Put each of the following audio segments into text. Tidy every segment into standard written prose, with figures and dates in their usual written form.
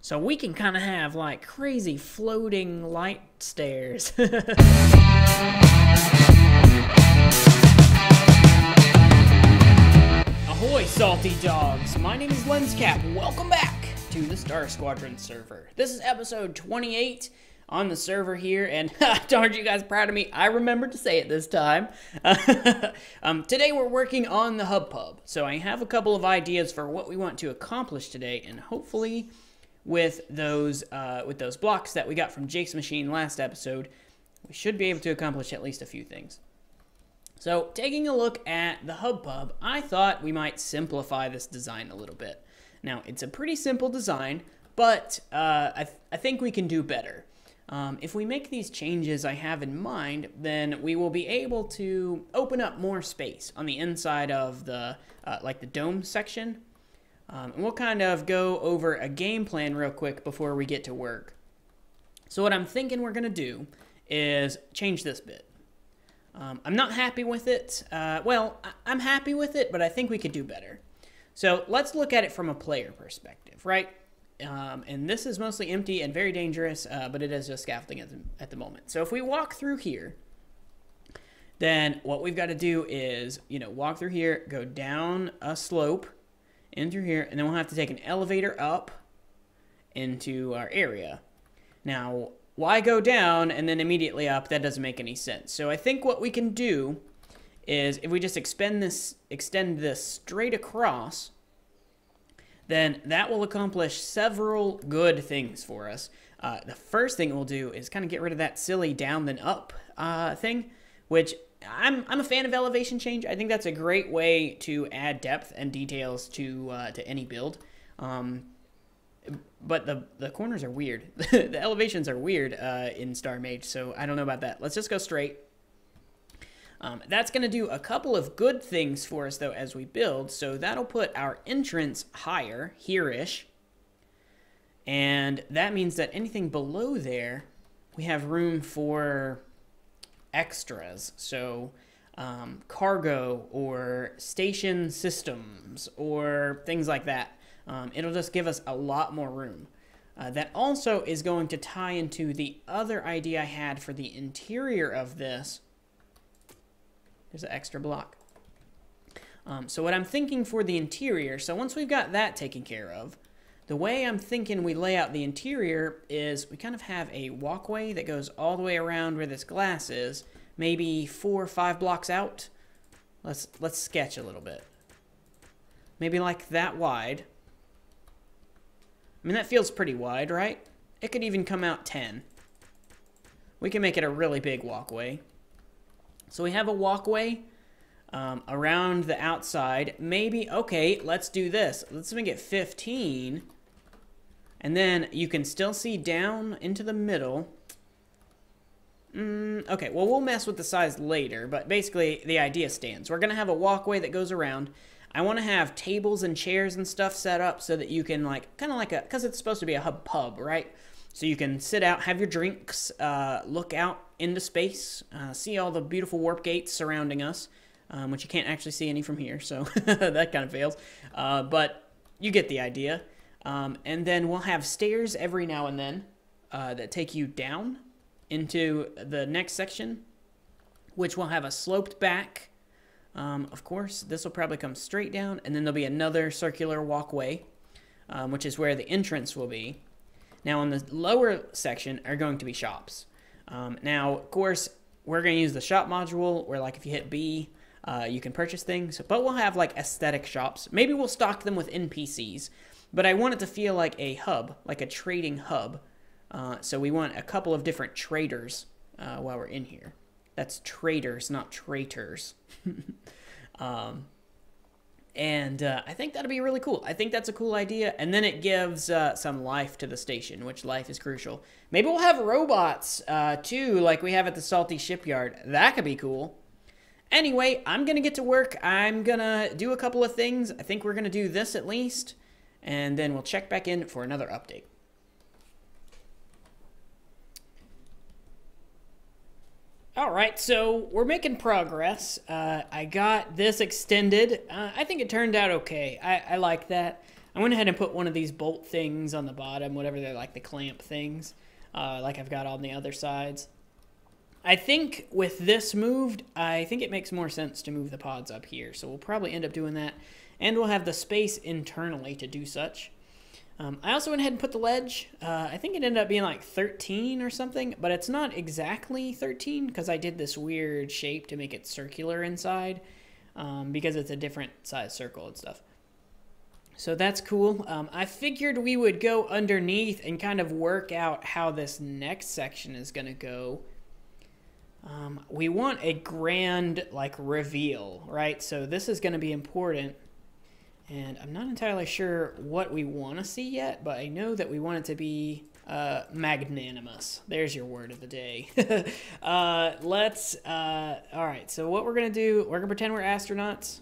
So we can kind of have like crazy floating light stairs. Ahoy, salty dogs! My name is Lenscap. Welcome back to the Star Squadron server. This is episode 28 on the server here, and aren't you guys proud of me? I remembered to say it this time. Today we're working on the HubPub, so I have a couple of ideas for what we want to accomplish today, and hopefully with those blocks that we got from Jake's machine last episode, we should be able to accomplish at least a few things. So, taking a look at the HubPub, I thought we might simplify this design a little bit. Now, it's a pretty simple design, but I think we can do better. If we make these changes I have in mind, then we will be able to open up more space on the inside of the, like the dome section. And we'll kind of go over a game plan real quick before we get to work. So what I'm thinking we're going to do is change this bit. I'm not happy with it. Well, I'm happy with it, but I think we could do better. So let's look at it from a player perspective, right? And this is mostly empty and very dangerous, but it is just scaffolding at the moment. So if we walk through here, then what we've got to do is, walk through here, go down a slope, in through here, and then we'll have to take an elevator up into our area. Now, why go down and then immediately up? That doesn't make any sense. So I think what we can do is if we just extend this straight across, then that will accomplish several good things for us. The first thing we'll do is kind of get rid of that silly down then up thing, which I'm a fan of elevation change. I think that's a great way to add depth and details to any build. But the corners are weird. The elevations are weird in StarMade, so I don't know about that. Let's just go straight. That's going to do a couple of good things for us, though, as we build. So that'll put our entrance higher, here-ish. And that means that anything below there, we have room for extras. So cargo or station systems or things like that. It'll just give us a lot more room. That also is going to tie into the other idea I had for the interior of this. There's an extra block. So what I'm thinking for the interior, so once we've got that taken care of, the way I'm thinking we lay out the interior is we kind of have a walkway that goes all the way around where this glass is, maybe 4 or 5 blocks out. Let's sketch a little bit. Maybe like that wide. I mean, that feels pretty wide, right? It could even come out 10. We can make it a really big walkway. So we have a walkway around the outside. Maybe, okay, let's do this. Let's make it 15. And then you can still see down into the middle. Okay, well, we'll mess with the size later, but basically the idea stands. We're going to have a walkway that goes around. I want to have tables and chairs and stuff set up so that you can, like, kind of like because it's supposed to be a HubPub, right? So you can sit out, have your drinks, look out into space, see all the beautiful warp gates surrounding us, which you can't actually see any from here, so that kind of fails. But you get the idea. And then we'll have stairs every now and then that take you down into the next section, which will have a sloped back. Of course, this will probably come straight down, and then there'll be another circular walkway, which is where the entrance will be. Now, on the lower section are going to be shops. Now, of course, we're going to use the shop module, where, like, if you hit B, you can purchase things. But we'll have, like, aesthetic shops. Maybe we'll stock them with NPCs. But I want it to feel like a hub, like a trading hub. So we want a couple of different traders while we're in here. That's traders, not traitors. And I think that'll be really cool. I think that's a cool idea. And then it gives some life to the station, which life is crucial. Maybe we'll have robots, too, like we have at the Salty Shipyard. That could be cool. Anyway, I'm going to get to work. I'm going to do a couple of things. I think we're going to do this at least. And then we'll check back in for another update. All right, so we're making progress. I got this extended. I think it turned out okay. I like that. I went ahead and put one of these bolt things on the bottom, whatever they're like, the clamp things, like I've got on the other sides. I think with this moved, I think it makes more sense to move the pods up here. So we'll probably end up doing that. And we'll have the space internally to do such. I also went ahead and put the ledge. I think it ended up being like 13 or something. But it's not exactly 13 because I did this weird shape to make it circular inside. Because it's a different size circle and stuff. So that's cool. I figured we would go underneath and kind of work out how this next section is going to go. We want a grand, like, reveal, right? So this is going to be important. And I'm not entirely sure what we want to see yet, but I know that we want it to be magnanimous. There's your word of the day. All right, so what we're going to do, we're going to pretend we're astronauts.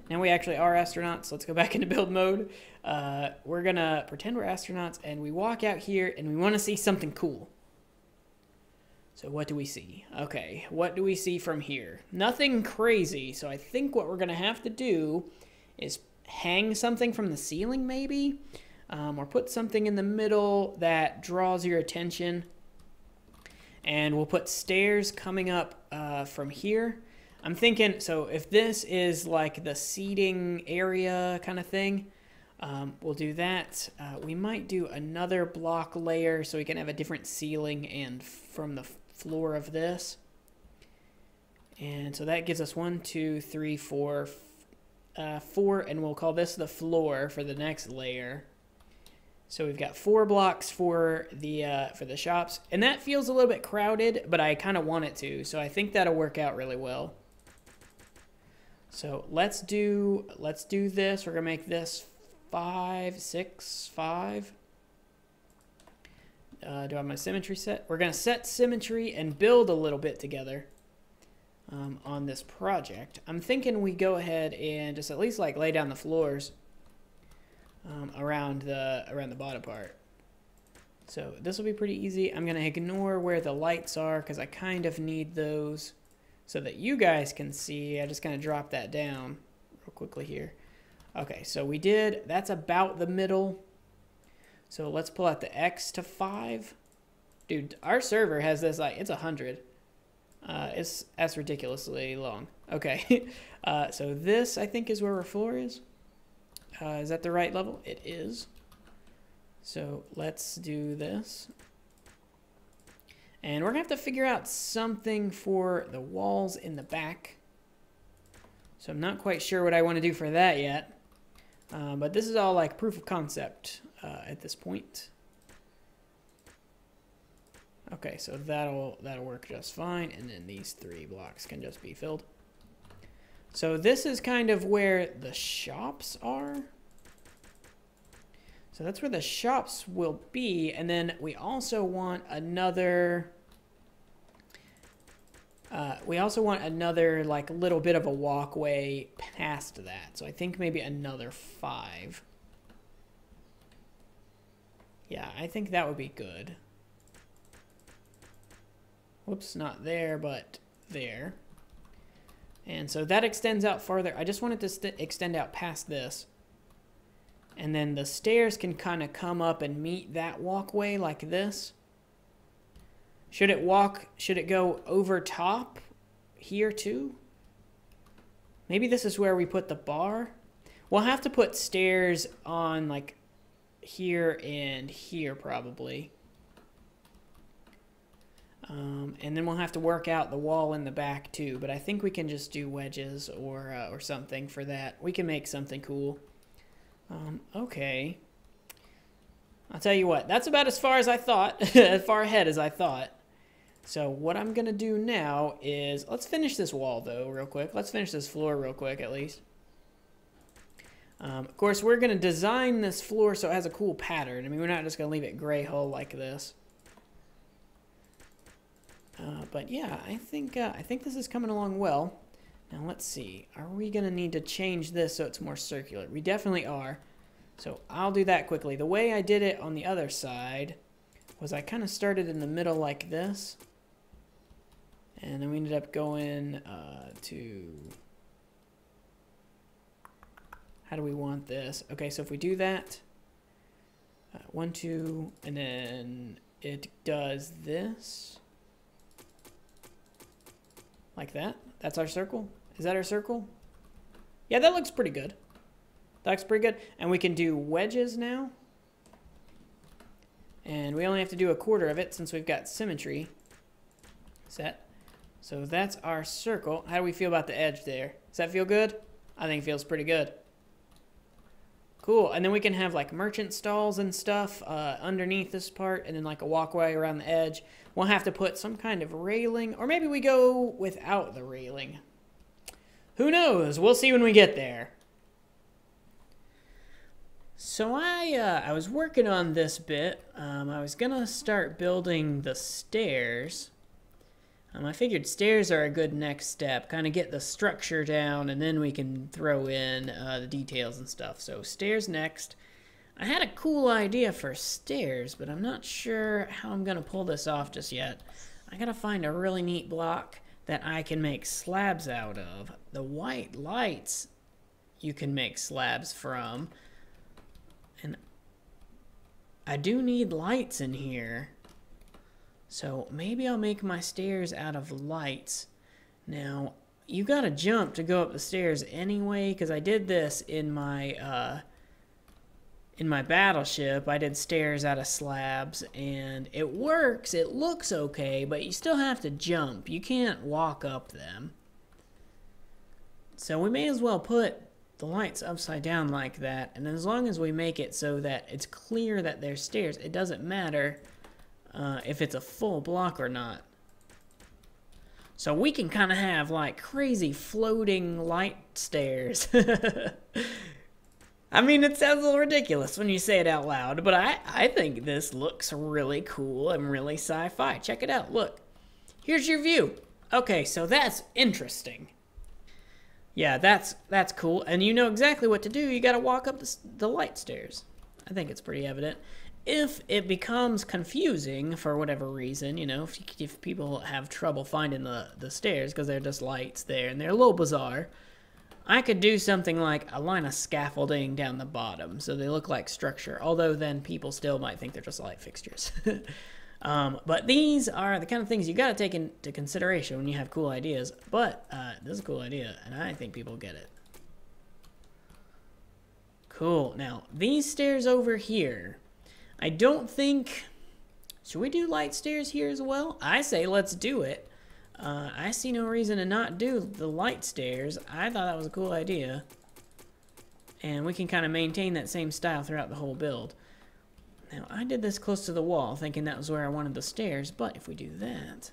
Now we actually are astronauts. Let's go back into build mode. We're going to pretend we're astronauts, and we walk out here, and we want to see something cool. So what do we see? Okay, what do we see from here? Nothing crazy, so I think what we're going to have to do is hang something from the ceiling maybe, or put something in the middle that draws your attention. And we'll put stairs coming up from here. I'm thinking, so if this is like the seating area kind of thing, we'll do that. We might do another block layer so we can have a different ceiling and from the floor of this. And so that gives us 1, 2, 3, 4, 4, and we'll call this the floor for the next layer. So we've got 4 blocks for the shops, and that feels a little bit crowded, but I kind of want it to, so I think that'll work out really well. So let's do this. We're gonna make this 5, 6, 5. Do I have my symmetry set? We're going to set symmetry and build a little bit together on this project. I'm thinking we go ahead and just at least like lay down the floors around the bottom part. So this will be pretty easy. I'm going to ignore where the lights are because I kind of need those so that you guys can see. I just kind of drop that down real quickly here. Okay, so we did. That's about the middle. So let's pull out the X to 5. Dude, our server has this, like, it's 100. That's ridiculously long. Okay, so this, I think, is where our floor is. Is that the right level? It is. So let's do this. And we're going to have to figure out something for the walls in the back. So I'm not quite sure what I want to do for that yet. But this is all like proof of concept at this point. Okay, so that'll work just fine, and then these 3 blocks can just be filled. So this is kind of where the shops are. So that's where the shops will be, and then we also want another. Like little bit of a walkway past that. So I think maybe another 5. Yeah, I think that would be good. Whoops, not there, but there. And so that extends out farther. I just wanted to extend out past this. And then the stairs can kind of come up and meet that walkway like this. Should it go over top here too? Maybe this is where we put the bar. We'll have to put stairs on like here and here probably. And then we'll have to work out the wall in the back too, but I think we can just do wedges or something for that. We can make something cool. Okay. I'll tell you what, that's about as far as I thought, as far ahead as I thought. So what I'm going to do now is, let's finish this wall though real quick. Let's finish this floor real quick at least. Of course, we're going to design this floor so it has a cool pattern. I mean, we're not just going to leave it gray hull like this. But yeah, I think this is coming along well. Now let's see. Are we going to need to change this so it's more circular? We definitely are. So I'll do that quickly. The way I did it on the other side was I kind of started in the middle like this. And then we ended up going to... How do we want this? Okay, so if we do that, 1, 2, and then it does this. Like that. That's our circle. Is that our circle? Yeah, that looks pretty good. That looks pretty good. And we can do wedges now. And we only have to do 1/4 of it since we've got symmetry set. So that's our circle. How do we feel about the edge there? Does that feel good? I think it feels pretty good. Cool. And then we can have like merchant stalls and stuff underneath this part, and then like a walkway around the edge. We'll have to put some kind of railing, or maybe we go without the railing. Who knows? We'll see when we get there. So I was working on this bit. I was gonna start building the stairs. I figured stairs are a good next step, kind of get the structure down, and then we can throw in the details and stuff. So stairs next. I had a cool idea for stairs, but I'm not sure how I'm going to pull this off just yet. I got to find a really neat block that I can make slabs out of. The white lights you can make slabs from. And I do need lights in here. So maybe I'll make my stairs out of lights. Now, you gotta jump to go up the stairs anyway, because I did this in my battleship. I did stairs out of slabs, and it works. It looks okay, but you still have to jump. You can't walk up them. So we may as well put the lights upside down like that, and as long as we make it so that it's clear that there's stairs, it doesn't matter if it's a full block or not. So we can kind of have like crazy floating light stairs. I mean, it sounds a little ridiculous when you say it out loud, but I think this looks really cool and really sci-fi. Check it out. Look, here's your view. Okay, so that's interesting. Yeah, that's cool. And you know exactly what to do. You got to walk up the light stairs. I think it's pretty evident. If it becomes confusing for whatever reason, you know, if people have trouble finding the stairs because they're just lights there and they're a little bizarre, I could do something like a line of scaffolding down the bottom so they look like structure, although then people still might think they're just light fixtures. But these are the kind of things you got to take into consideration when you have cool ideas. But this is a cool idea, and I think people get it. Cool. Now, these stairs over here, I don't think... Should we do light stairs here as well? I say let's do it. I see no reason to not do the light stairs. I thought that was a cool idea. And we can kind of maintain that same style throughout the whole build. Now, I did this close to the wall, thinking that was where I wanted the stairs, but if we do that,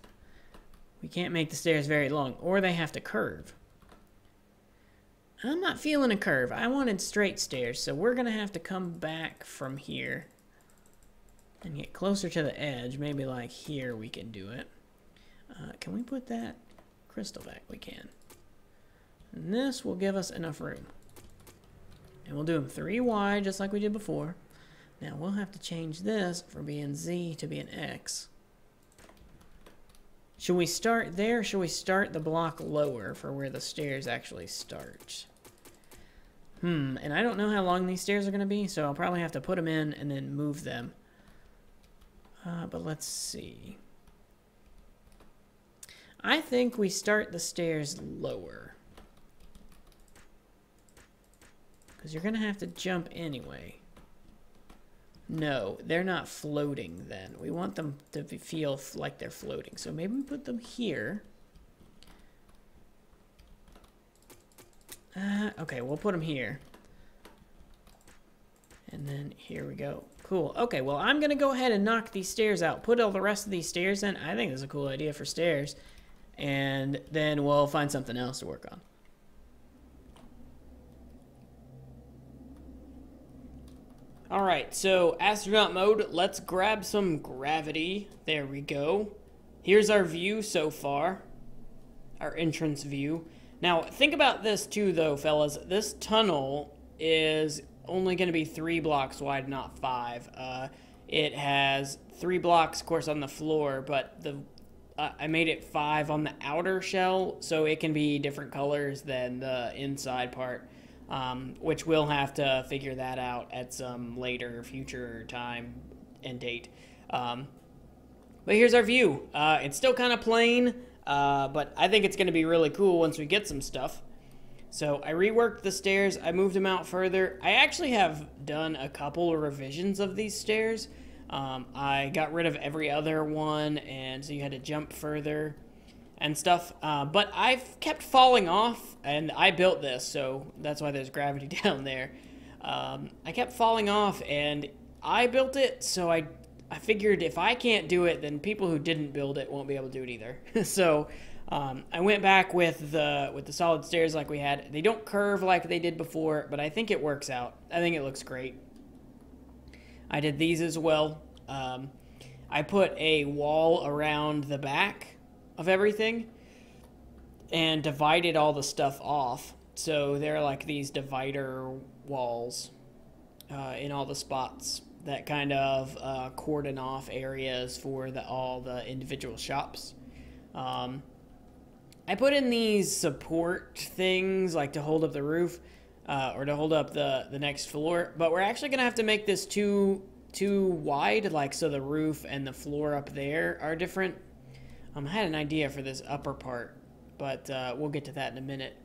we can't make the stairs very long, or they have to curve. I'm not feeling a curve. I wanted straight stairs, so we're going to have to come back from here and get closer to the edge. Maybe like here we can do it. Can we put that crystal back? We can. And this will give us enough room. And we'll do them 3 wide, just like we did before. Now, we'll have to change this from being Z to being X. Should we start there, or should we start the block lower for where the stairs actually start? And I don't know how long these stairs are going to be, so I'll probably have to put them in and then move them. But let's see. I think we start the stairs lower, because you're going to have to jump anyway. No, they're not floating then. We want them to feel like they're floating. So maybe we put them here. Okay, we'll put them here. And then here we go. Cool. Okay, well, I'm going to go ahead and knock these stairs out. Put all the rest of these stairs in. I think this is a cool idea for stairs. And then we'll find something else to work on. Alright, so astronaut mode, let's grab some gravity. There we go. Here's our view so far. Our entrance view. Now, think about this too, though, fellas. This tunnel is only going to be 3 blocks wide, not 5. It has 3 blocks, of course, on the floor, but I made it 5 on the outer shell, so it can be different colors than the inside part. which we'll have to figure that out at some later future time and date. But here's our view. It's still kind of plain, but I think it's going to be really cool once we get some stuff. So I reworked the stairs. I moved them out further. I actually have done a couple of revisions of these stairs. I got rid of every other one, and so you had to jump further and stuff. But I've kept falling off, and I built this, so that's why there's gravity down there. I kept falling off, and I built it, so I figured if I can't do it, then people who didn't build it won't be able to do it either. So I went back with the solid stairs like we had. They don't curve like they did before, but I think it works out. I think it looks great. I did these as well. I put a wall around the back of everything and divided all the stuff off. So they're like these divider walls in all the spots that kind of cordon off areas for all the individual shops. I put in these support things like to hold up the roof or to hold up the next floor, but we're actually gonna have to make this too wide, like so the roof and the floor up there are different. I had an idea for this upper part, but we'll get to that in a minute.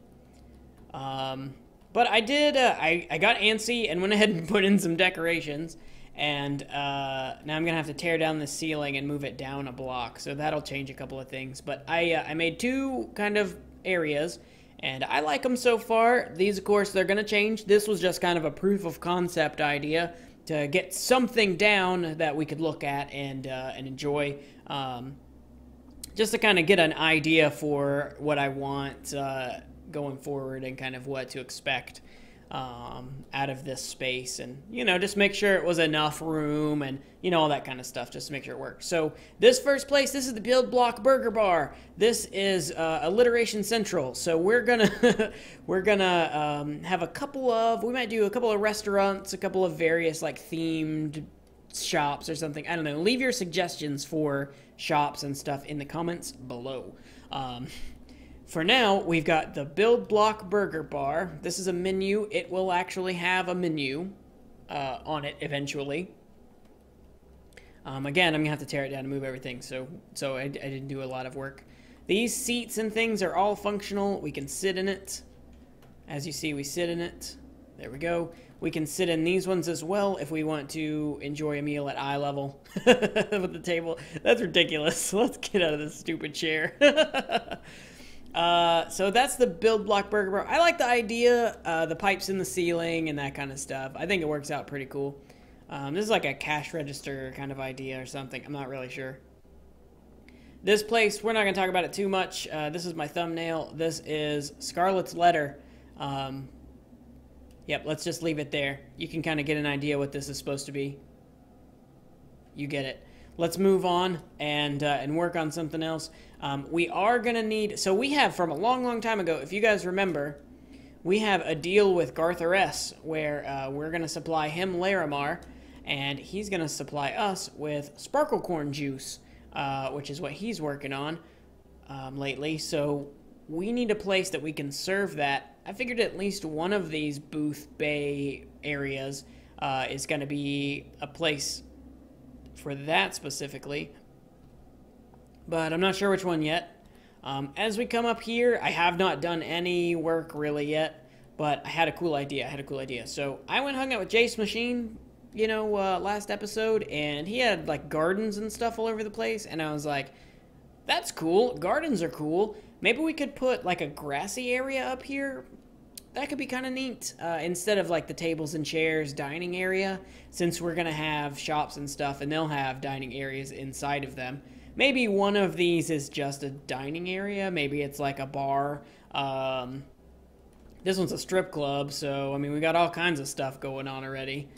But I did, I got antsy and went ahead and put in some decorations, and now I'm gonna have to tear down the ceiling and move it down a block, so that'll change a couple of things. But I made two kind of areas, and I like them so far. These, of course, they're gonna change. This was just kind of a proof of concept idea to get something down that we could look at and enjoy, just to kind of get an idea for what I want going forward and kind of what to expect out of this space, and just make sure it was enough room and all that kind of stuff, just to make sure it works. So this first place, this is the Build Block Burger Bar. This is Alliteration Central. So we're gonna have a couple of, we might do a couple of restaurants, a couple of various like themed shops or something. I don't know. Leave your suggestions for shops and stuff in the comments below. For now, we've got the Build Block Burger Bar. This is a menu. It will actually have a menu on it eventually. Again, I'm gonna have to tear it down and move everything, so I didn't do a lot of work. These seats and things are all functional. We can sit in it. As you see, we sit in it. There we go. We can sit in these ones as well if we want to enjoy a meal at eye level with the table. That's ridiculous. Let's get out of this stupid chair. So that's the Build Block Burger Bar. I like the idea, the pipes in the ceiling and that kind of stuff. I think it works out pretty cool. This is like a cash register kind of idea or something. I'm not really sure. This place, we're not going to talk about it too much. This is my thumbnail. This is Scarlet's Letter. Yep, let's just leave it there. You can kind of get an idea what this is supposed to be. You get it. Let's move on and work on something else. We are going to need... So we have, from a long, long time ago, if you guys remember, we have a deal with Garthur S. where we're going to supply him Larimar, and he's going to supply us with Sparkle Corn Juice, which is what he's working on lately. So we need a place that we can serve that. I figured at least one of these booth bay areas is going to be a place for that specifically, but I'm not sure which one yet. As we come up here, I have not done any work really yet, but I had a cool idea. So I went and hung out with Jace Machine, last episode, and he had like gardens and stuff all over the place, and I was like, that's cool. Gardens are cool. Maybe we could put like a grassy area up here. That could be kind of neat, instead of like the tables and chairs dining area, since we're going to have shops and stuff and they'll have dining areas inside of them. Maybe one of these is just a dining area. Maybe it's like a bar. This one's a strip club, so I mean, we got all kinds of stuff going on already.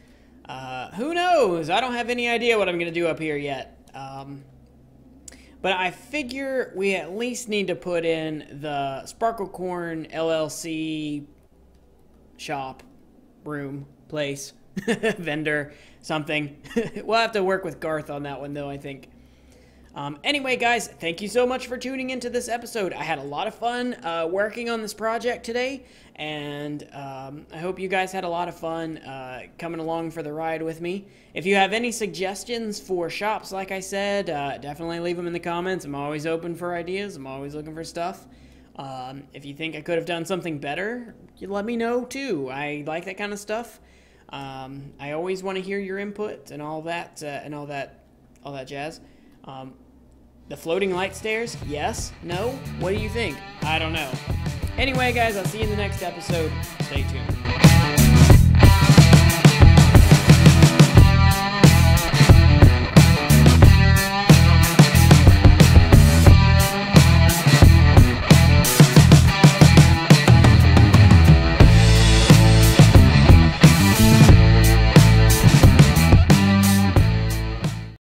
Who knows? I don't have any idea what I'm going to do up here yet. But I figure we at least need to put in the Sparkle Corn LLC shop, room, place, vendor, something. We'll have to work with Garth on that one, though, I think. Anyway, guys, thank you so much for tuning into this episode. I had a lot of fun working on this project today, and I hope you guys had a lot of fun coming along for the ride with me. If you have any suggestions for shops, like I said, definitely leave them in the comments. I'm always open for ideas. I'm always looking for stuff. If you think I could have done something better, you let me know too. I like that kind of stuff. I always want to hear your input and all that jazz. The floating light stairs? Yes? No? What do you think? I don't know. Anyway, guys, I'll see you in the next episode. Stay tuned.